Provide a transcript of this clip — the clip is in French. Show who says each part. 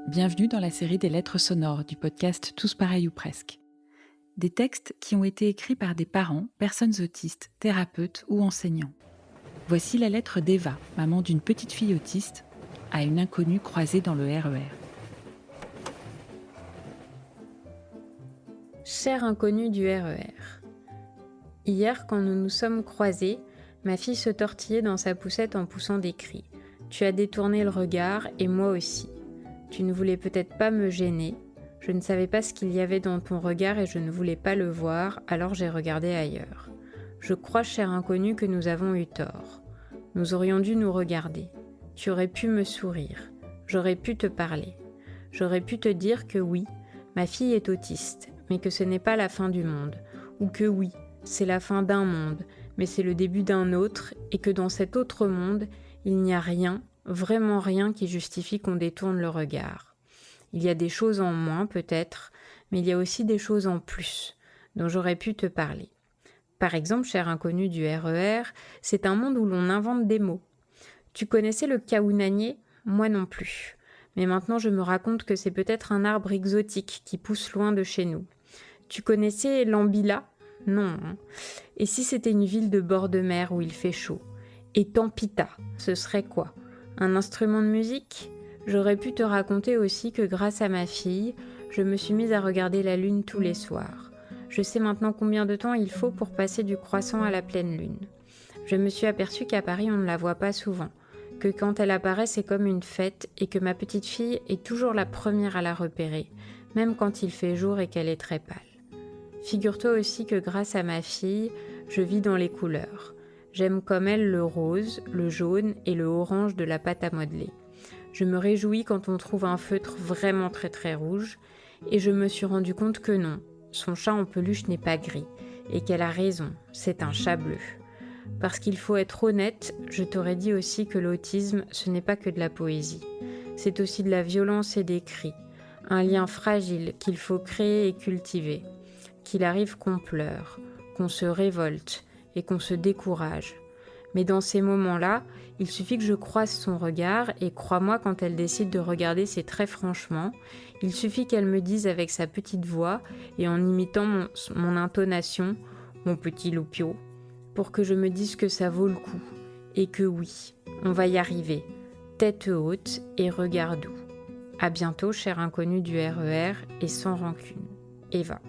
Speaker 1: Bienvenue dans la série des lettres sonores du podcast Tous pareils ou presque. Des textes qui ont été écrits par des parents, personnes autistes, thérapeutes ou enseignants. Voici la lettre d'Eva, maman d'une petite fille autiste, à une inconnue croisée dans le RER.
Speaker 2: Cher inconnu du RER. Hier, quand nous nous sommes croisés, ma fille se tortillait dans sa poussette en poussant des cris. Tu as détourné le regard et moi aussi. Tu ne voulais peut-être pas me gêner. Je ne savais pas ce qu'il y avait dans ton regard et je ne voulais pas le voir, alors j'ai regardé ailleurs. Je crois, cher inconnu, que nous avons eu tort. Nous aurions dû nous regarder. Tu aurais pu me sourire. J'aurais pu te parler. J'aurais pu te dire que oui, ma fille est autiste, mais que ce n'est pas la fin du monde. Ou que oui, c'est la fin d'un monde, mais c'est le début d'un autre, et que dans cet autre monde, il n'y a rien, vraiment rien qui justifie qu'on détourne le regard. Il y a des choses en moins peut-être, mais il y a aussi des choses en plus, dont j'aurais pu te parler. Par exemple, cher inconnu du RER, c'est un monde où l'on invente des mots. Tu connaissais le kaounanier ? Moi non plus. Mais maintenant je me raconte que c'est peut-être un arbre exotique qui pousse loin de chez nous. Tu connaissais l'ambila ? Non. Et si c'était une ville de bord de mer où il fait chaud ? Et Tampita, ce serait quoi ? Un instrument de musique ? J'aurais pu te raconter aussi que grâce à ma fille, je me suis mise à regarder la lune tous les soirs. Je sais maintenant combien de temps il faut pour passer du croissant à la pleine lune. Je me suis aperçue qu'à Paris on ne la voit pas souvent, que quand elle apparaît c'est comme une fête et que ma petite fille est toujours la première à la repérer, même quand il fait jour et qu'elle est très pâle. Figure-toi aussi que grâce à ma fille, je vis dans les couleurs. J'aime comme elle le rose, le jaune et le orange de la pâte à modeler. Je me réjouis quand on trouve un feutre vraiment très très rouge et je me suis rendu compte que non, son chat en peluche n'est pas gris et qu'elle a raison, c'est un chat bleu. Parce qu'il faut être honnête, je t'aurais dit aussi que l'autisme, ce n'est pas que de la poésie. C'est aussi de la violence et des cris, un lien fragile qu'il faut créer et cultiver. Qu'il arrive qu'on pleure, qu'on se révolte et qu'on se décourage. Mais dans ces moments-là, il suffit que je croise son regard et crois-moi, quand elle décide de regarder, c'est très franchement, il suffit qu'elle me dise avec sa petite voix et en imitant mon intonation, mon petit loupio, pour que je me dise que ça vaut le coup et que oui, on va y arriver, tête haute et regard doux. À bientôt, cher inconnu du RER et sans rancune. Eva.